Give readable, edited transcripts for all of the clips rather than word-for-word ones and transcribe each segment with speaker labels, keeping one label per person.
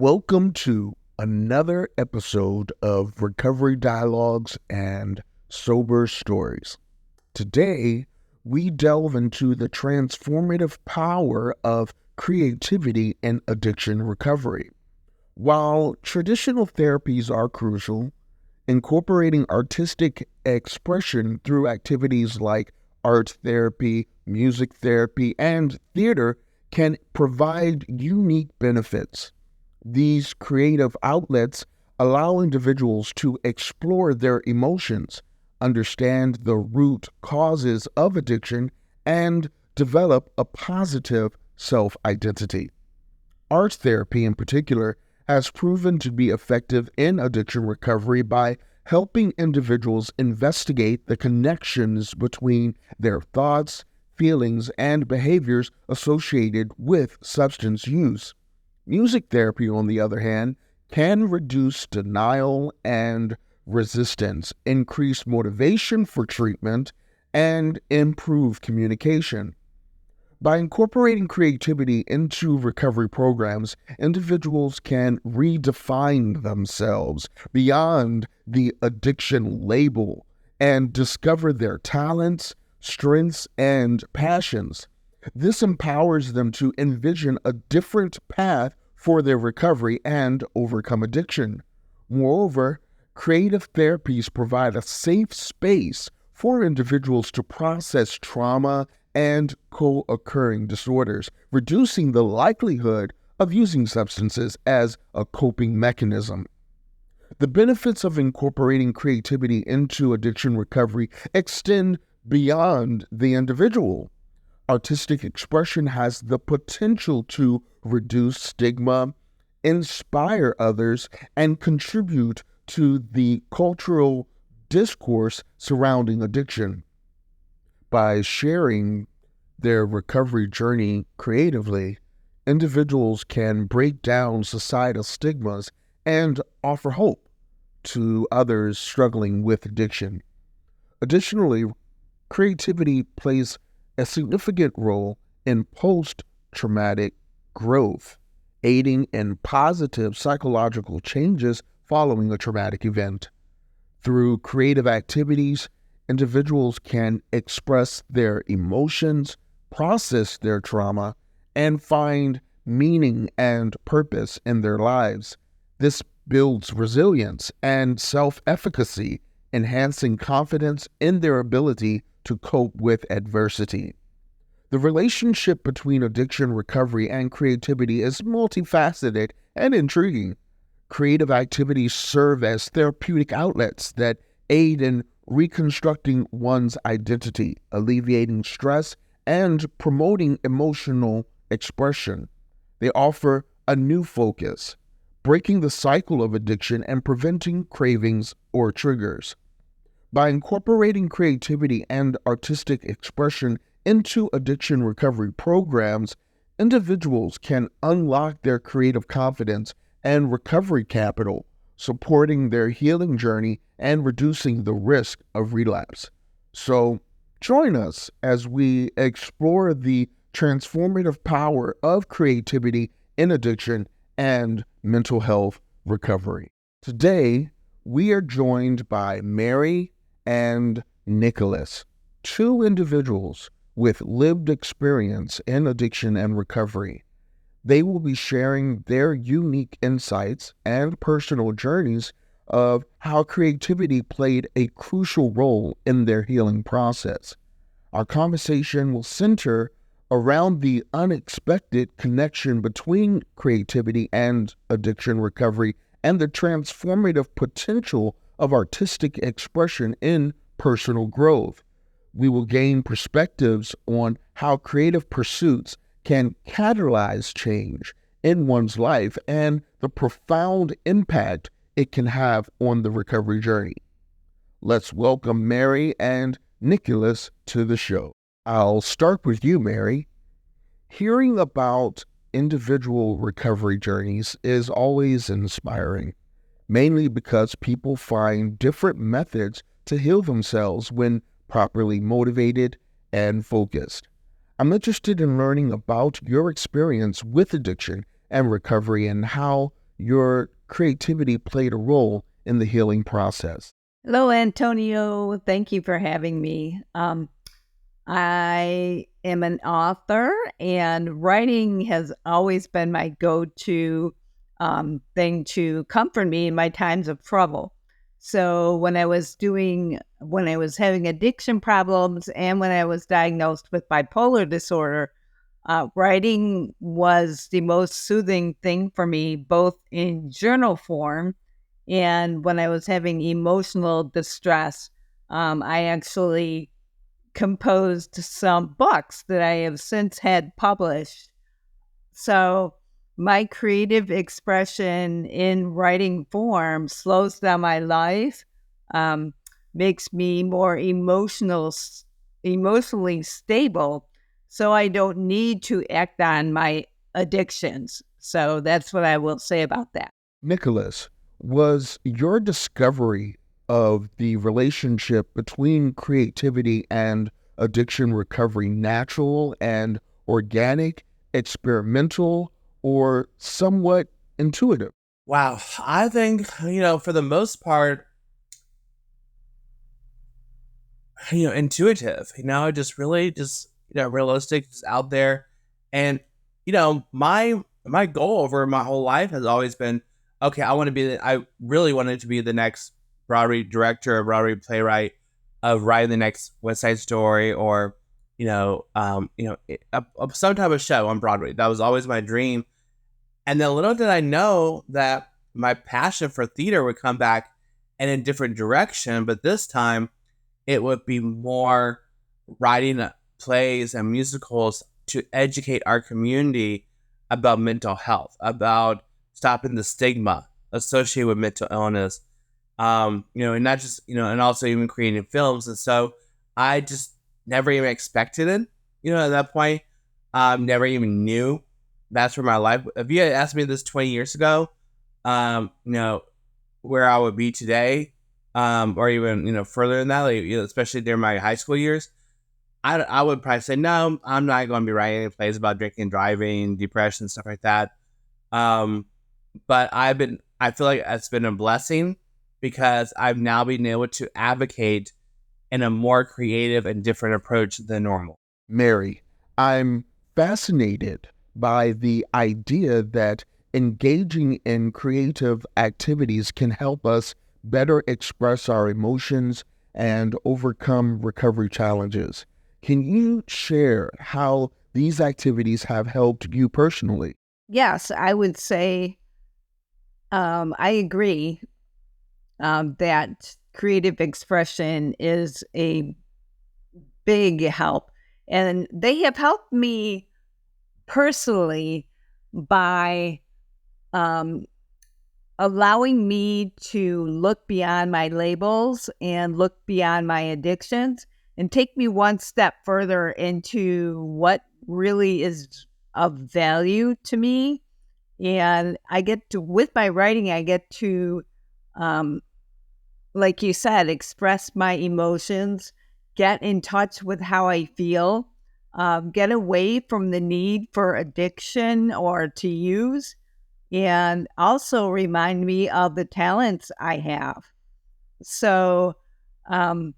Speaker 1: Welcome to another episode of Recovery Dialogues and Sober Stories. Today, we delve into the transformative power of creativity in addiction recovery. While traditional therapies are crucial, incorporating artistic expression through activities like art therapy, music therapy, and theater can provide unique benefits. These creative outlets allow individuals to explore their emotions, understand the root causes of addiction, and develop a positive self-identity. Art therapy, in particular, has proven to be effective in addiction recovery by helping individuals investigate the connections between their thoughts, feelings, and behaviors associated with substance use. Music therapy, on the other hand, can reduce denial and resistance, increase motivation for treatment, and improve communication. By incorporating creativity into recovery programs, individuals can redefine themselves beyond the addiction label and discover their talents, strengths, and passions. This empowers them to envision a different path for their recovery and overcome addiction. Moreover, creative therapies provide a safe space for individuals to process trauma and co-occurring disorders, reducing the likelihood of using substances as a coping mechanism. The benefits of incorporating creativity into addiction recovery extend beyond the individual. Artistic expression has the potential to reduce stigma, inspire others, and contribute to the cultural discourse surrounding addiction. By sharing their recovery journey creatively, individuals can break down societal stigmas and offer hope to others struggling with addiction. Additionally, creativity plays a significant role in post-traumatic growth, aiding in positive psychological changes following a traumatic event. Through creative activities, individuals can express their emotions, process their trauma, and find meaning and purpose in their lives. This builds resilience and self-efficacy, enhancing confidence in their ability to cope with adversity. The relationship between addiction recovery and creativity is multifaceted and intriguing. Creative activities serve as therapeutic outlets that aid in reconstructing one's identity, alleviating stress, and promoting emotional expression. They offer a new focus, breaking the cycle of addiction and preventing cravings or triggers. By incorporating creativity and artistic expression into addiction recovery programs, individuals can unlock their creative confidence and recovery capital, supporting their healing journey and reducing the risk of relapse. So, join us as we explore the transformative power of creativity in addiction and mental health recovery. Today, we are joined by Mary and Nicholas, two individuals with lived experience in addiction and recovery. They will be sharing their unique insights and personal journeys of how creativity played a crucial role in their healing process. Our conversation will center around the unexpected connection between creativity and addiction recovery and the transformative potential of artistic expression in personal growth. We will gain perspectives on how creative pursuits can catalyze change in one's life and the profound impact it can have on the recovery journey. Let's welcome Mary and Nicholas to the show. I'll start with you, Mary. Hearing about individual recovery journeys is always inspiring, mainly because people find different methods to heal themselves when properly motivated and focused. I'm interested in learning about your experience with addiction and recovery and how your creativity played a role in the healing process.
Speaker 2: Hello, Antonio. Thank you for having me. I am an author, and writing has always been my go to thing to comfort me in my times of trouble. So, when I was having addiction problems and when I was diagnosed with bipolar disorder, writing was the most soothing thing for me, both in journal form and when I was having emotional distress. I actually composed some books that I have since had published. So my creative expression in writing form slows down my life, um, makes me more emotionally stable, so I don't need to act on my addictions. So that's what I will say about that.
Speaker 1: Nicholas, was your discovery of the relationship between creativity and addiction recovery natural and organic, experimental, or somewhat intuitive?
Speaker 3: Wow. I think, for the most part, intuitive, just really just, realistic, just out there. And, my goal over my whole life has always been, okay, I really wanted to be the next Broadway director or Broadway playwright of writing the next West Side Story or, some type of show on Broadway. That was always my dream. And then little did I know that my passion for theater would come back in a different direction, but this time it would be more writing plays and musicals to educate our community about mental health, about stopping the stigma associated with mental illness, and not just, and also even creating films. And so I just never even expected it, at that point. Never even knew that's where my life. If you had asked me this 20 years ago, where I would be today, or even further than that, like, especially during my high school years, I would probably say no. I'm not going to be writing any plays about drinking and driving, depression, stuff like that. But I feel like it's been a blessing because I've now been able to advocate in a more creative and different approach than normal.
Speaker 1: Mary, I'm fascinated by the idea that engaging in creative activities can help us better express our emotions and overcome recovery challenges. Can you share how these activities have helped you personally?
Speaker 2: Yes, I would say I agree that creative expression is a big help. And they have helped me personally by um, allowing me to look beyond my labels and look beyond my addictions and take me one step further into what really is of value to me. And I get to, with my writing, I get to, um, like you said, express my emotions, get in touch with how I feel, get away from the need for addiction or to use, and also remind me of the talents I have. So um,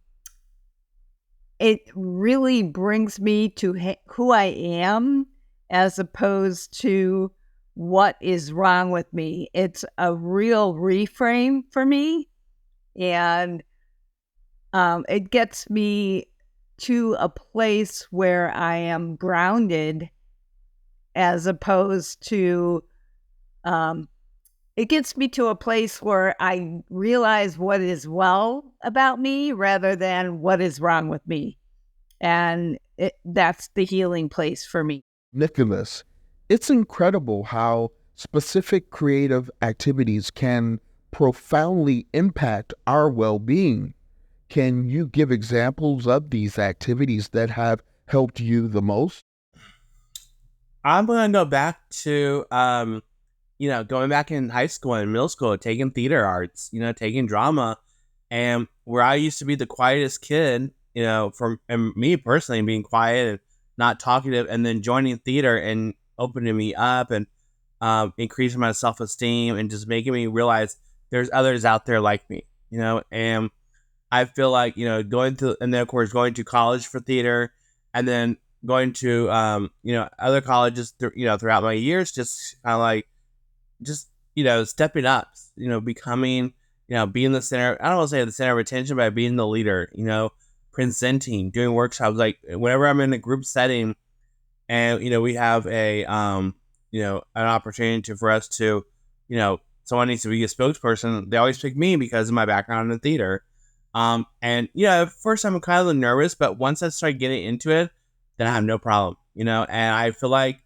Speaker 2: it really brings me to who I am as opposed to what is wrong with me. It's a real reframe for me. And it gets me to a place where I am grounded as opposed to um, it gets me to a place where I realize what is well about me rather than what is wrong with me. And that's the healing place for me.
Speaker 1: Nicholas, it's incredible how specific creative activities can profoundly impact our well being. Can you give examples of these activities that have helped you the most?
Speaker 3: I'm going to go back to, going back in high school and middle school, taking theater arts, taking drama. And where I used to be the quietest kid, from and me personally being quiet and not talkative, and then joining theater and opening me up and increasing my self-esteem and just making me realize there's others out there like me, and I feel like, and then of course going to college for theater, and then going to, other colleges, throughout my years, just kind of like, just, stepping up, becoming, being the center. I don't want to say the center of attention, but being the leader, presenting, doing workshops. Like whenever I'm in a group setting and, we have an opportunity for us to, someone needs to be a spokesperson, they always pick me because of my background in theater. And at first I'm kind of nervous, but once I start getting into it, then I have no problem, and I feel like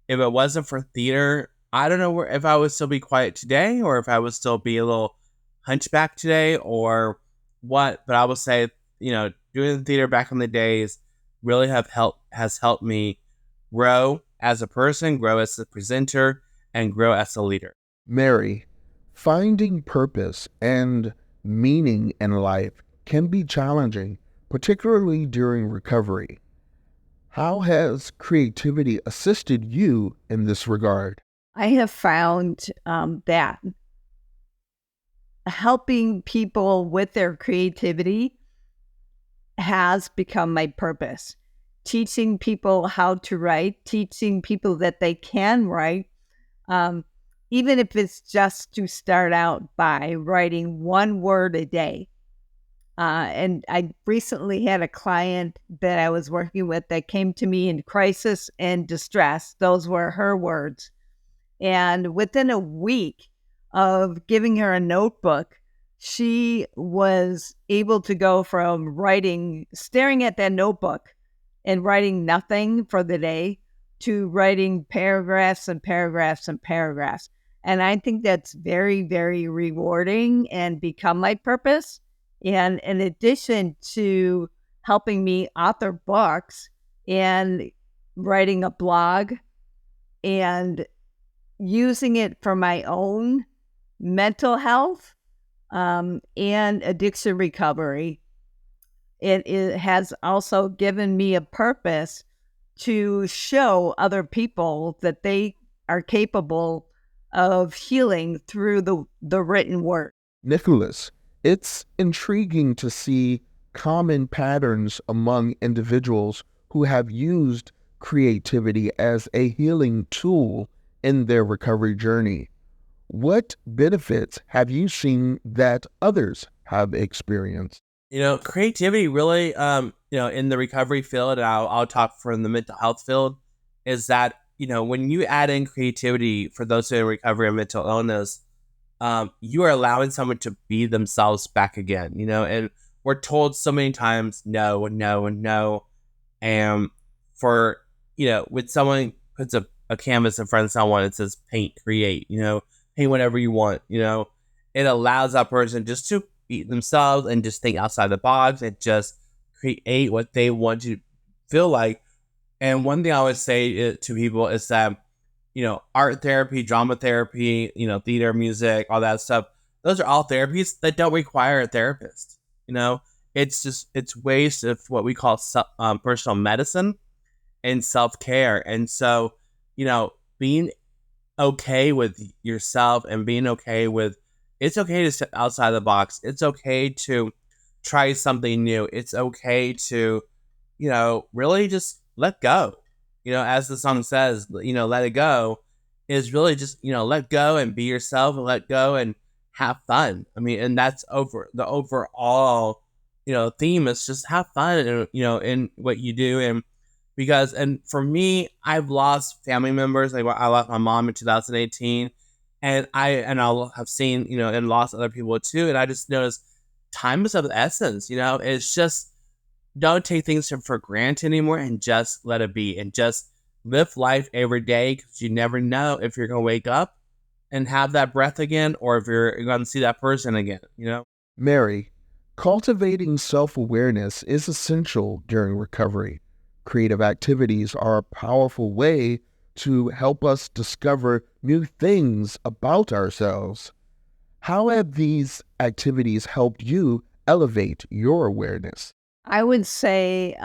Speaker 3: if it wasn't for theater, I don't know if I would still be quiet today or if I would still be a little hunchback today or what, but I would say, doing theater back in the days really has helped me grow as a person, grow as a presenter, and grow as a leader.
Speaker 1: Mary, finding purpose and meaning in life can be challenging, particularly during recovery. How has creativity assisted you in this regard?
Speaker 2: I have found that helping people with their creativity has become my purpose. Teaching people how to write, teaching people that they can write, even if it's just to start out by writing one word a day. And I recently had a client that I was working with that came to me in crisis and distress. Those were her words. And within a week of giving her a notebook, she was able to go from staring at that notebook and writing nothing for the day to writing paragraphs and paragraphs and paragraphs. And I think that's very, very rewarding and become my purpose. And in addition to helping me author books and writing a blog and using it for my own mental health and addiction recovery, it has also given me a purpose to show other people that they are capable of healing through the written word.
Speaker 1: Nicholas, it's intriguing to see common patterns among individuals who have used creativity as a healing tool in their recovery journey. What benefits have you seen that others have experienced?
Speaker 3: Creativity really, in the recovery field, and I'll talk from the mental health field, is that, when you add in creativity for those who are in recovery of mental illness, you are allowing someone to be themselves back again, and we're told so many times, no, and no, and no. And for, when someone puts a canvas in front of someone, it says paint, create, paint whatever you want, it allows that person just to be themselves and just think outside the box and just create what they want to feel like. And one thing I always say to people is that, art therapy, drama therapy, theater, music, all that stuff, those are all therapies that don't require a therapist. It's ways of what we call personal medicine and self-care. And so, being okay with yourself and being okay with, it's okay to step outside the box. It's okay to try something new. It's okay to, really just let go. As the song says, let it go is really just, let go and be yourself and let go and have fun. I mean, and that's the overall, theme is just have fun, in what you do. And for me, I've lost family members. Like I lost my mom in 2018, and I'll have seen, and lost other people too. And I just noticed time is of the essence. It's just, don't take things for granted anymore and just let it be and just live life every day, because you never know if you're going to wake up and have that breath again or if you're going to see that person again,
Speaker 1: Mary, cultivating self-awareness is essential during recovery. Creative activities are a powerful way to help us discover new things about ourselves. How have these activities helped you elevate your awareness?
Speaker 2: I would say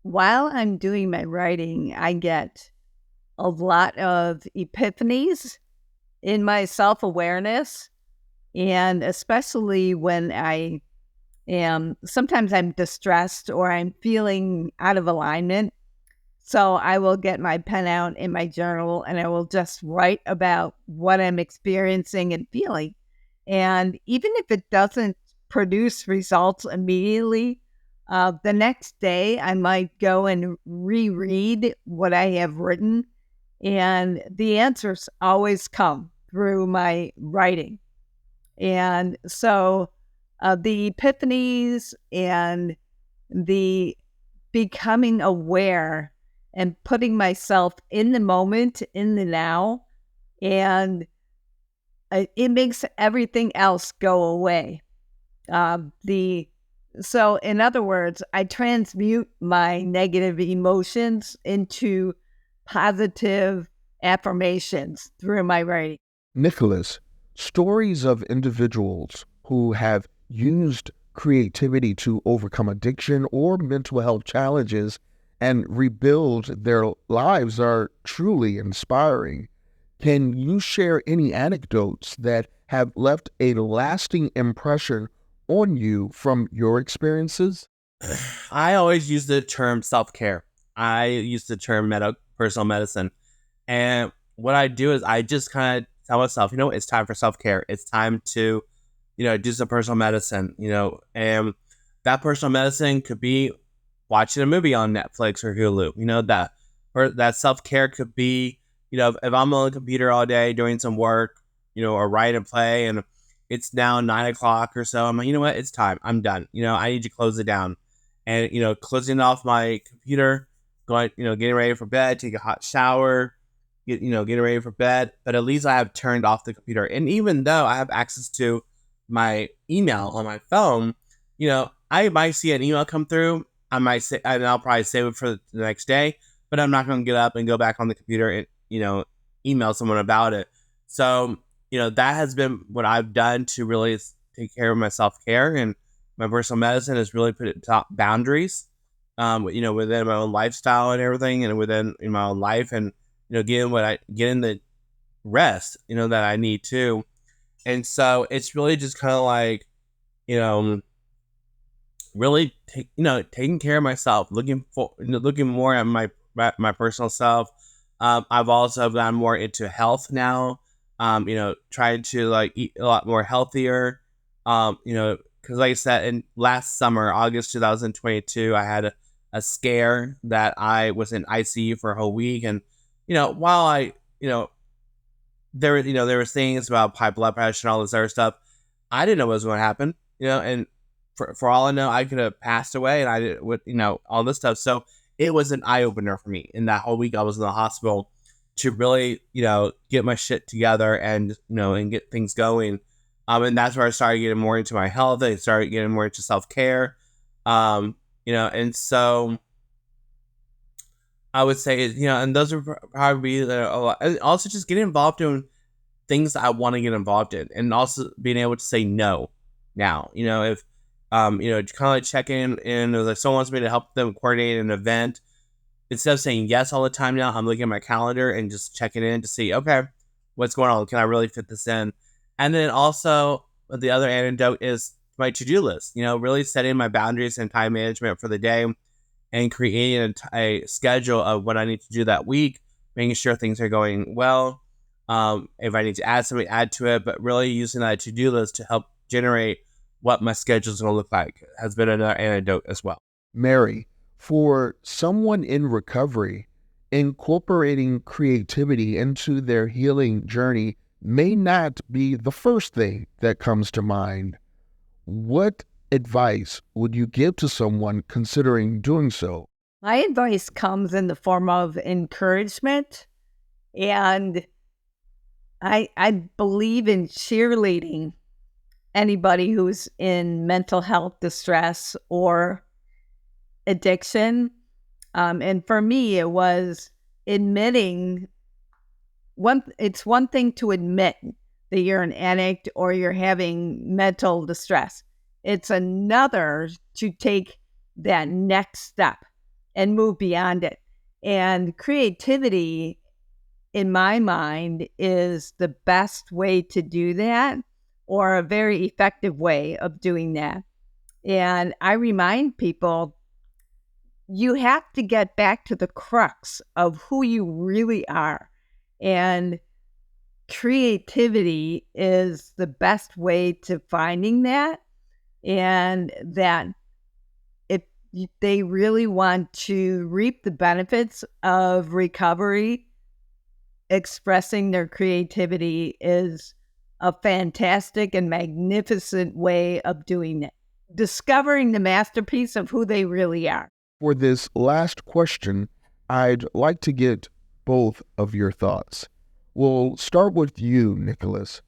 Speaker 2: while I'm doing my writing, I get a lot of epiphanies in my self-awareness. And especially when sometimes I'm distressed or I'm feeling out of alignment. So I will get my pen out in my journal and I will just write about what I'm experiencing and feeling. And even if it doesn't produce results immediately, the next day I might go and reread what I have written. And the answers always come through my writing. And so the epiphanies and the becoming aware and putting myself in the moment, in the now, and it makes everything else go away. So, in other words, I transmute my negative emotions into positive affirmations through my writing.
Speaker 1: Nicholas, stories of individuals who have used creativity to overcome addiction or mental health challenges and rebuild their lives are truly inspiring. Can you share any anecdotes that have left a lasting impression on you from your experiences?
Speaker 3: I always use the term self-care. I use the term personal medicine. And what I do is I just kind of tell myself, it's time for self-care. It's time to, do some personal medicine, and that personal medicine could be watching a movie on Netflix or Hulu, that self-care could be, if I'm on the computer all day doing some work, or write and play, and it's now 9 o'clock or so, I'm like, you know what, it's time. I'm done. I need to close it down. And, closing off my computer, going, getting ready for bed, take a hot shower, getting ready for bed. But at least I have turned off the computer. And even though I have access to my email on my phone, I might see an email come through. I might say, and I'll probably save it for the next day, but I'm not going to get up and go back on the computer and, email someone about it. So, that has been what I've done to really take care of my self-care, and my personal medicine has really put it top boundaries, within my own lifestyle and everything, and within in my own life, and getting the rest, that I need to. And so it's really just kind of like, really taking care of myself, looking more at my personal self. I've also gotten more into health now. Trying to like eat a lot more healthier. Because like I said, in last summer, August 2022, I had a scare that I was in ICU for a whole week, and while I there were things about high blood pressure and all this other stuff, I didn't know what was going to happen. And for all I know, I could have passed away, and I did with all this stuff. So it was an eye opener for me. In that whole week I was in the hospital to really get my shit together and and get things going. And that's where I started getting more into my health. I started getting more into self care. And so I would say, and those are probably a lot. And also just getting involved in things that I want to get involved in, and also being able to say no now. If kind of like check in, and if someone wants me to help them coordinate an event, instead of saying yes all the time now, I'm looking at my calendar and just checking in to see, okay, what's going on? Can I really fit this in? And then also the other antidote is my to-do list, really setting my boundaries and time management for the day, and creating a schedule of what I need to do that week, making sure things are going well. If I need to add something, add to it, but really using that to-do list to help generate what my schedule is going to look like has been another antidote as well.
Speaker 1: Mary, for someone in recovery, incorporating creativity into their healing journey may not be the first thing that comes to mind. What advice would you give to someone considering doing so?
Speaker 2: My advice comes in the form of encouragement, and I believe in cheerleading anybody who's in mental health distress or addiction. And for me, it was admitting it's one thing to admit that you're an addict or you're having mental distress. It's another to take that next step and move beyond it. And creativity in my mind, is the best way to do that, or a very effective way of doing that. And I remind people, you have to get back to the crux of who you really are. And creativity is the best way to finding that. And that if they really want to reap the benefits of recovery, expressing their creativity is a fantastic and magnificent way of doing it. Discovering the masterpiece of who they really are.
Speaker 1: For this last question, I'd like to get both of your thoughts. We'll start with you, Nicholas.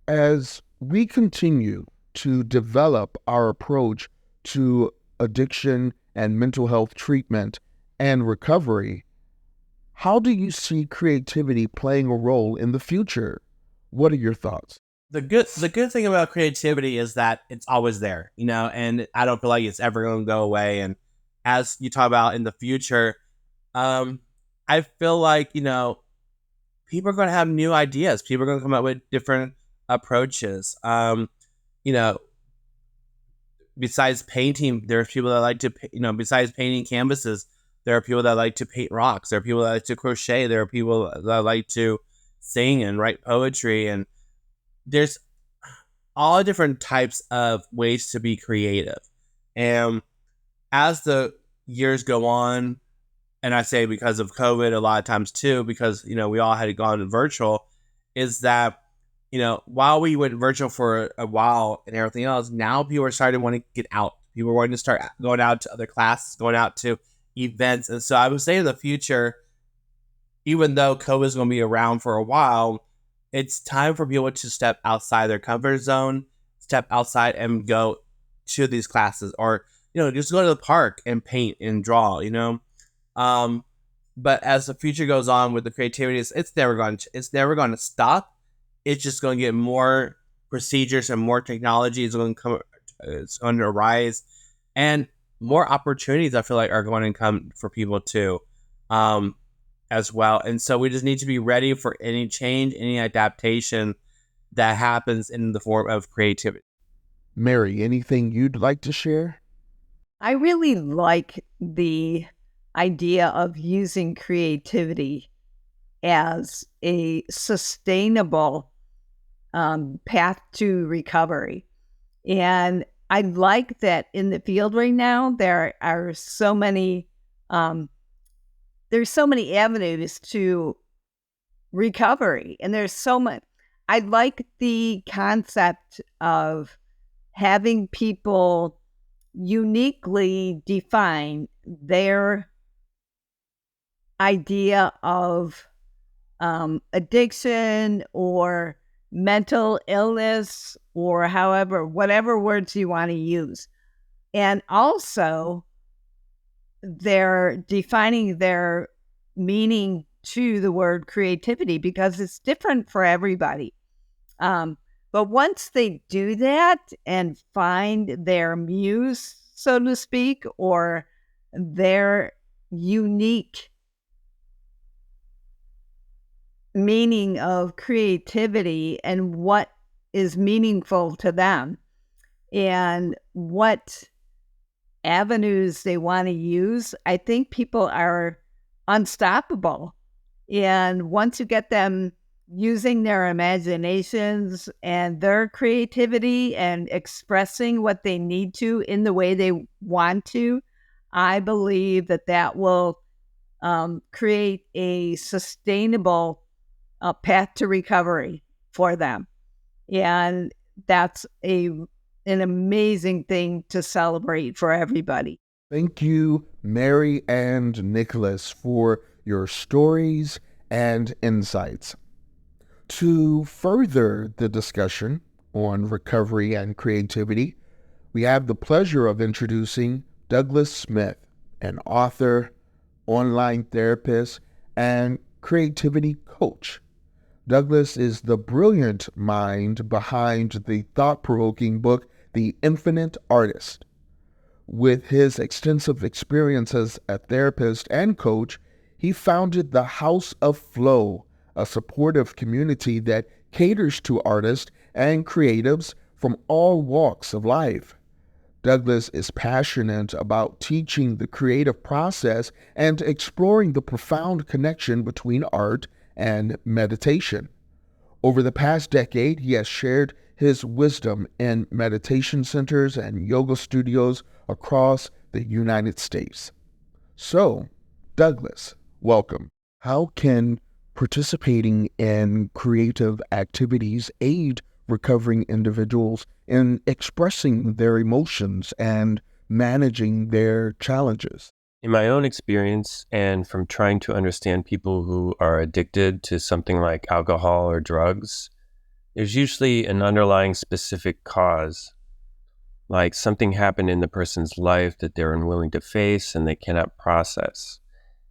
Speaker 1: As we continue to develop our approach to addiction and mental health treatment and recovery, how do you see creativity playing a role in the future? What are your thoughts?
Speaker 3: The good thing about creativity is that it's always there, and I don't feel like it's ever going to go away. And as you talk about in the future, I feel like, people are going to have new ideas. People are going to come up with different approaches. Besides painting, there's people that like to, besides painting canvases, there are people that like to paint rocks. There are people that like to crochet. There are people that like to sing and write poetry. And there's all different types of ways to be creative. And as the years go on, and I say because of COVID a lot of times too, because, we all had gone virtual, is that, while we went virtual for a while and everything else, now people are starting to want to get out. People are wanting to start going out to other classes, going out to events. And so I would say in the future, even though COVID is going to be around for a while, it's time for people to step outside their comfort zone, step outside and go to these classes, or, just go to the park and paint and draw, But as the future goes on with the creativity, it's never going to stop. It's just going to get more procedures and more technology is going to come. It's going to arise, and more opportunities I feel like are going to come for people too, as well. And so we just need to be ready for any change, any adaptation that happens in the form of creativity.
Speaker 1: Mary, anything you'd like to share?
Speaker 2: I really like the idea of using creativity as a sustainable path to recovery. And I like that in the field right now, there are so many, there's so many avenues to recovery. And there's so much, I like the concept of having people uniquely define their idea of addiction or mental illness, or whatever words you want to use. And also, they're defining their meaning to the word creativity, because it's different for everybody. But once they do that and find their muse, so to speak, or their unique meaning of creativity and what is meaningful to them and what avenues they want to use, I think people are unstoppable. And once you get them using their imaginations and their creativity and expressing what they need to in the way they want to, I believe that will create a sustainable path to recovery for them. And that's an amazing thing to celebrate for everybody.
Speaker 1: Thank you, Mary and Nicholas, for your stories and insights. To further the discussion on recovery and creativity, we have the pleasure of introducing Douglas Smith, an author, online therapist, and creativity coach. Douglas is the brilliant mind behind the thought-provoking book, The Infinite Artist. With his extensive experience as a therapist and coach, he founded the House of Flow, a supportive community that caters to artists and creatives from all walks of life. Douglas is passionate about teaching the creative process and exploring the profound connection between art and meditation. Over the past decade, he has shared his wisdom in meditation centers and yoga studios across the United States. So, Douglas, welcome. How can participating in creative activities aid recovering individuals in expressing their emotions and managing their challenges?
Speaker 4: In my own experience, and from trying to understand people who are addicted to something like alcohol or drugs, there's usually an underlying specific cause, like something happened in the person's life that they're unwilling to face and they cannot process.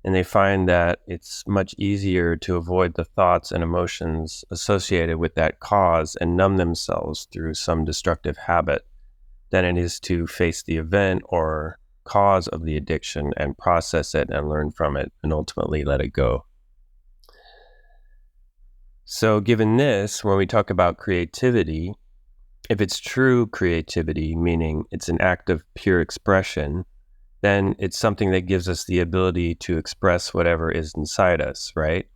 Speaker 4: And they find that it's much easier to avoid the thoughts and emotions associated with that cause and numb themselves through some destructive habit than it is to face the event or cause of the addiction and process it and learn from it and ultimately let it go. So given this, when we talk about creativity, if it's true creativity, meaning it's an act of pure expression, then it's something that gives us the ability to express whatever is inside us, right?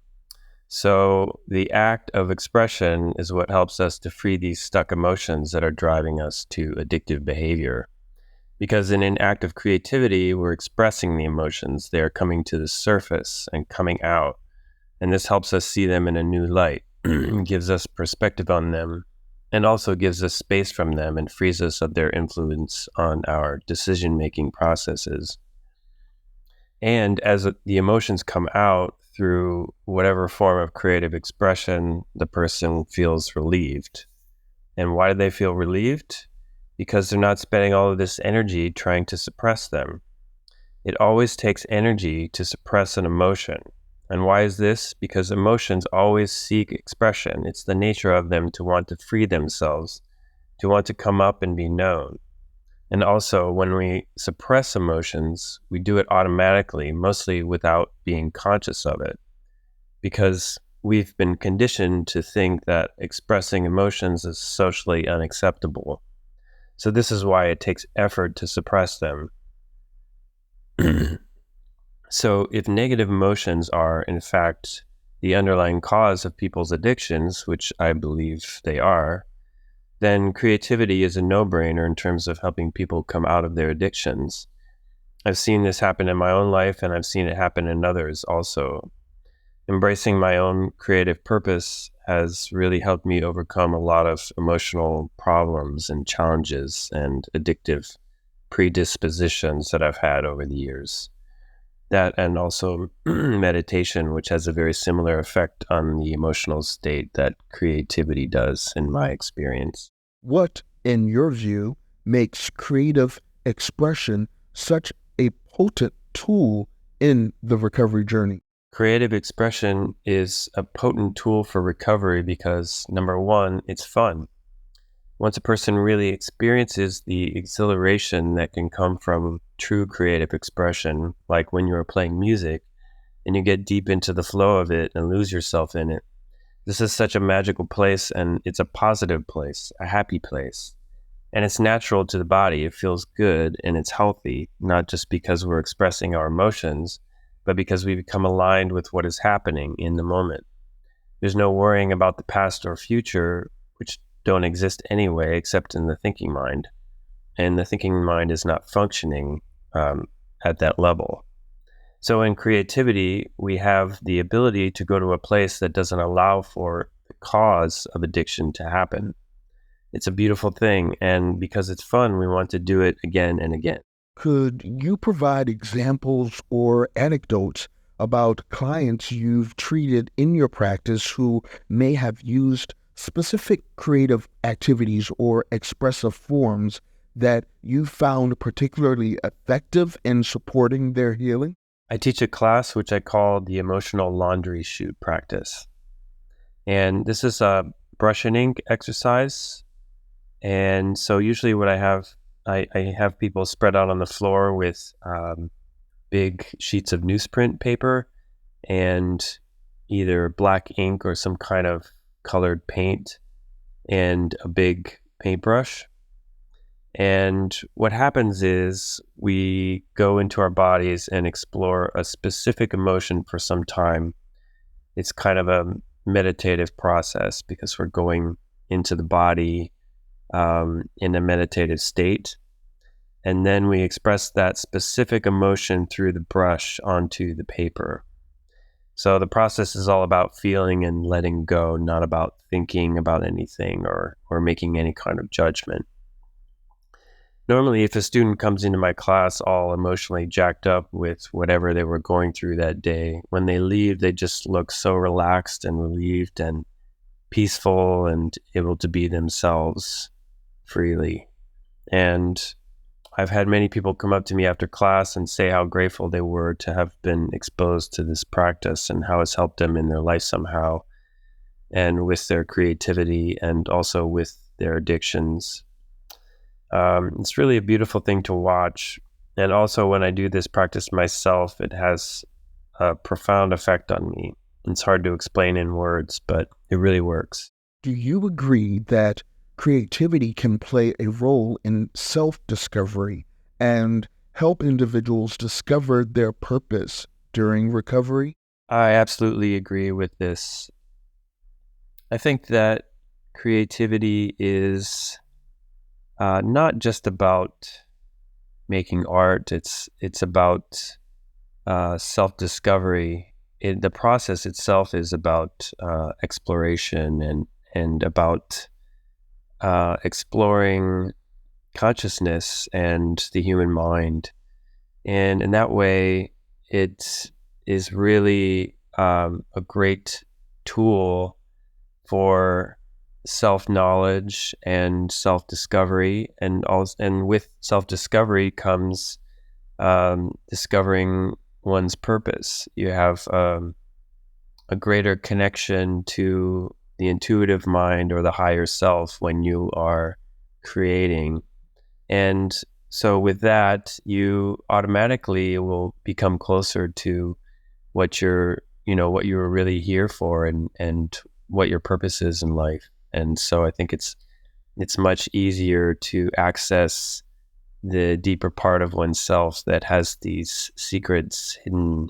Speaker 4: So the act of expression is what helps us to free these stuck emotions that are driving us to addictive behavior. Because in an act of creativity, we're expressing the emotions. They're coming to the surface and coming out. And this helps us see them in a new light, gives us perspective on them, and also gives us space from them and frees us of their influence on our decision-making processes. And as the emotions come out through whatever form of creative expression, the person feels relieved. And why do they feel relieved? Because they're not spending all of this energy trying to suppress them. It always takes energy to suppress an emotion. And why is this? Because emotions always seek expression. It's the nature of them to want to free themselves, to want to come up and be known. And also, when we suppress emotions, we do it automatically, mostly without being conscious of it, because we've been conditioned to think that expressing emotions is socially unacceptable. So this is why it takes effort to suppress them. So if negative emotions are, in fact, the underlying cause of people's addictions, which I believe they are, then creativity is a no-brainer in terms of helping people come out of their addictions. I've seen this happen in my own life, and I've seen it happen in others also. Embracing my own creative purpose has really helped me overcome a lot of emotional problems and challenges and addictive predispositions that I've had over the years. That and also meditation, which has a very similar effect on the emotional state that creativity does, in my experience.
Speaker 1: What, in your view, makes creative expression such a potent tool in the recovery journey?
Speaker 4: Creative expression is a potent tool for recovery because, number one, it's fun. Once a person really experiences the exhilaration that can come from true creative expression, like when you're playing music and you get deep into the flow of it and lose yourself in it, this is such a magical place, and it's a positive place, a happy place. And it's natural to the body. It feels good and it's healthy, not just because we're expressing our emotions, but because we become aligned with what is happening in the moment. There's no worrying about the past or future, which don't exist anyway, except in the thinking mind. And the thinking mind is not functioning at that level. So in creativity, we have the ability to go to a place that doesn't allow for the cause of addiction to happen. It's a beautiful thing, and because it's fun, we want to do it again and again.
Speaker 1: Could you provide examples or anecdotes about clients you've treated in your practice who may have used specific creative activities or expressive forms that you found particularly effective in supporting their healing?
Speaker 4: I teach a class which I call the emotional laundry chute practice. And this is a brush and ink exercise. And so usually what I have people spread out on the floor with big sheets of newsprint paper, and either black ink or some kind of colored paint and a big paintbrush. And what happens is we go into our bodies and explore a specific emotion for some time. It's kind of a meditative process because we're going into the body in a meditative state. And then we express that specific emotion through the brush onto the paper. So the process is all about feeling and letting go, not about thinking about anything or making any kind of judgment. Normally, if a student comes into my class all emotionally jacked up with whatever they were going through that day, when they leave, they just look so relaxed and relieved and peaceful and able to be themselves freely. And I've had many people come up to me after class and say how grateful they were to have been exposed to this practice and how it's helped them in their life somehow, and with their creativity and also with their addictions. It's really a beautiful thing to watch. And also when I do this practice myself, it has a profound effect on me. It's hard to explain in words, but it really works.
Speaker 1: Do you agree that creativity can play a role in self-discovery and help individuals discover their purpose during recovery?
Speaker 4: I absolutely agree with this. I think that creativity is not just about making art. It's about self-discovery. The process itself is about exploration and about exploring consciousness and the human mind. And in that way, it is really a great tool for self-knowledge and self-discovery, and with self-discovery comes discovering one's purpose. You have a greater connection to the intuitive mind or the higher self when you are creating. And so with that, you automatically will become closer to what you're really here for and what your purpose is in life. And so I think it's much easier to access the deeper part of oneself that has these secrets hidden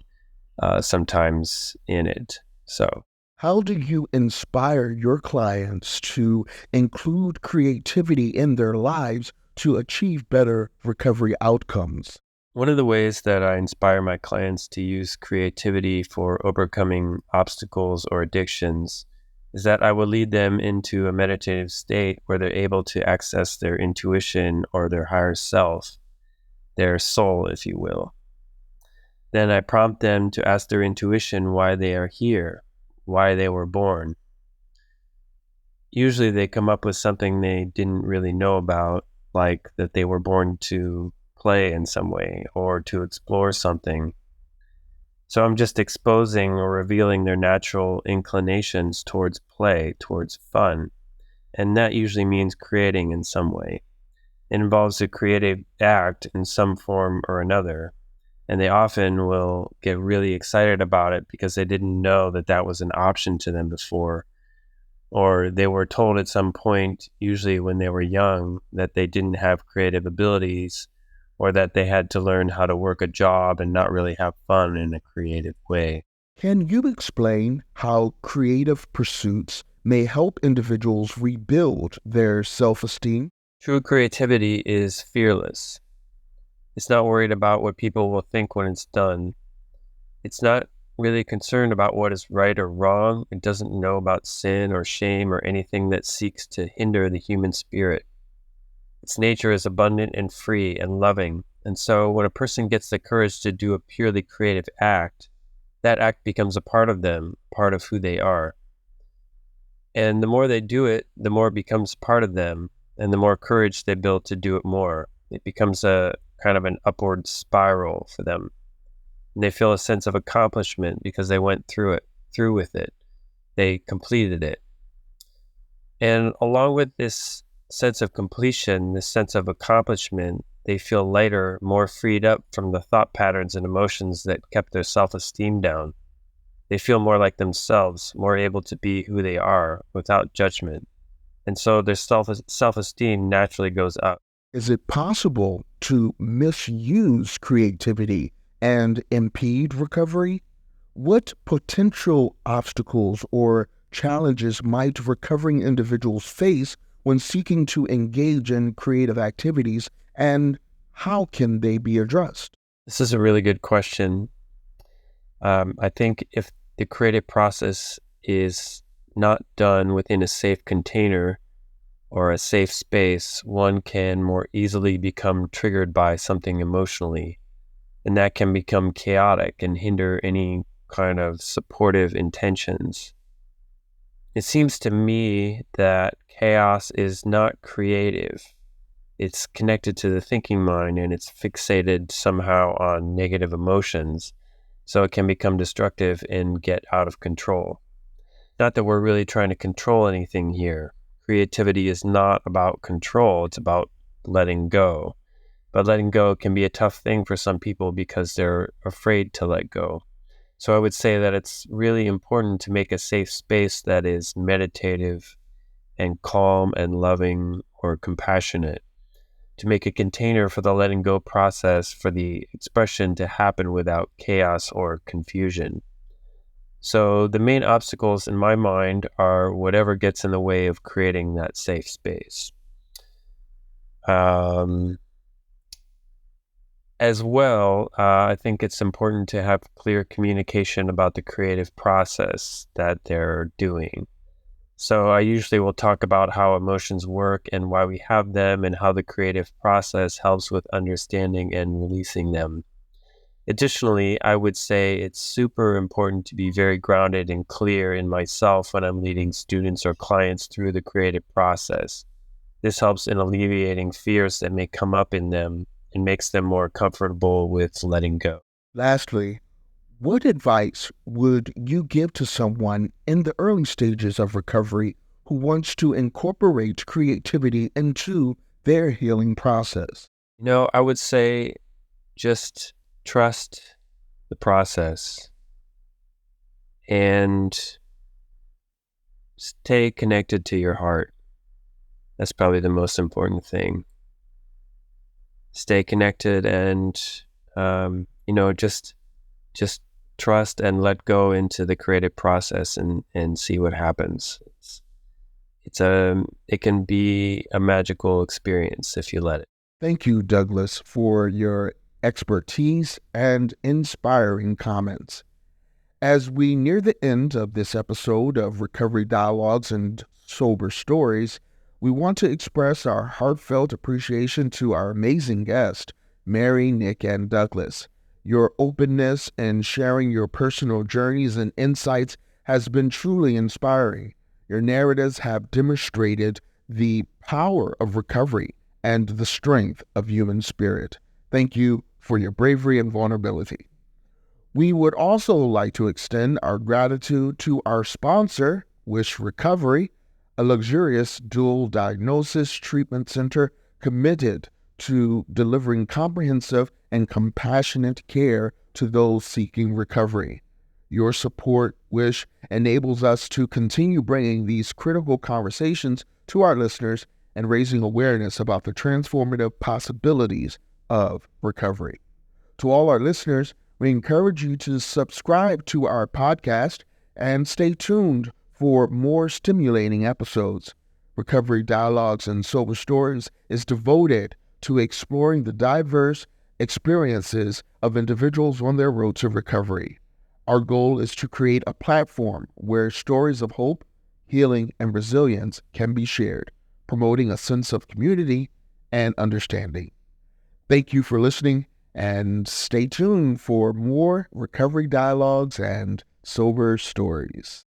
Speaker 4: sometimes in it. So
Speaker 1: How do you inspire your clients to include creativity in their lives to achieve better recovery outcomes?
Speaker 4: one of the ways that I inspire my clients to use creativity for overcoming obstacles or addictions is that I will lead them into a meditative state where they're able to access their intuition or their higher self, their soul, if you will. Then I prompt them to ask their intuition why they are here, why they were born. Usually they come up with something they didn't really know about, like that they were born to play in some way or to explore something. So I'm just exposing or revealing their natural inclinations towards play, towards fun. And that usually means creating in some way. It involves a creative act in some form or another. And they often will get really excited about it because they didn't know that that was an option to them before. Or they were told at some point, usually when they were young, that they didn't have creative abilities, or that they had to learn how to work a job and not really have fun in a creative way.
Speaker 1: Can you explain how creative pursuits may help individuals rebuild their self-esteem?
Speaker 4: True creativity is fearless. It's not worried about what people will think when it's done. It's not really concerned about what is right or wrong. It doesn't know about sin or shame or anything that seeks to hinder the human spirit. Its nature is abundant and free and loving. And so when a person gets the courage to do a purely creative act, that act becomes a part of them, part of who they are. And the more they do it, the more it becomes part of them, and the more courage they build to do it more. It becomes a kind of an upward spiral for them. And they feel a sense of accomplishment because they went through with it. They completed it. And along with this sense of completion, this sense of accomplishment, they feel lighter, more freed up from the thought patterns and emotions that kept their self-esteem down. They feel more like themselves, more able to be who they are without judgment. And so their self-esteem naturally goes up.
Speaker 1: Is it possible to misuse creativity and impede recovery? What potential obstacles or challenges might recovering individuals face when seeking to engage in creative activities, and how can they be addressed?
Speaker 4: This is a really good question. I think if the creative process is not done within a safe container or a safe space, one can more easily become triggered by something emotionally, and that can become chaotic and hinder any kind of supportive intentions. It seems to me that chaos is not creative. It's connected to the thinking mind, and it's fixated somehow on negative emotions, so it can become destructive and get out of control. Not that we're really trying to control anything here. Creativity is not about control, it's about letting go. But letting go can be a tough thing for some people because they're afraid to let go. So I would say that it's really important to make a safe space that is meditative and calm and loving or compassionate, to make a container for the letting go process, for the expression to happen without chaos or confusion. So the main obstacles in my mind are whatever gets in the way of creating that safe space. As well, I think it's important to have clear communication about the creative process that they're doing. So I usually will talk about how emotions work and why we have them, and how the creative process helps with understanding and releasing them. Additionally, I would say it's super important to be very grounded and clear in myself when I'm leading students or clients through the creative process. This helps in alleviating fears that may come up in them and makes them more comfortable with letting go.
Speaker 1: Lastly, what advice would you give to someone in the early stages of recovery who wants to incorporate creativity into their healing process?
Speaker 4: I would say just trust the process and stay connected to your heart. That's probably the most important thing. Stay connected and, just trust and let go into the creative process and see what happens. It can be a magical experience if you let it.
Speaker 1: Thank you, Douglas, for your expertise and inspiring comments. As we near the end of this episode of Recovery Dialogues and Sober Stories, we want to express our heartfelt appreciation to our amazing guests, Mary, Nick, and Douglas. Your openness and sharing your personal journeys and insights has been truly inspiring. Your narratives have demonstrated the power of recovery and the strength of human spirit. Thank you for your bravery and vulnerability. We would also like to extend our gratitude to our sponsor, Wish Recovery, a luxurious dual diagnosis treatment center committed to delivering comprehensive and compassionate care to those seeking recovery. Your support, Wish, enables us to continue bringing these critical conversations to our listeners and raising awareness about the transformative possibilities of recovery. To all our listeners, we encourage you to subscribe to our podcast and stay tuned for more stimulating episodes. Recovery Dialogues and Sober Stories is devoted to exploring the diverse experiences of individuals on their road to recovery. Our goal is to create a platform where stories of hope, healing, and resilience can be shared, promoting a sense of community and understanding. Thank you for listening, and stay tuned for more Recovery Dialogues and Sober Stories.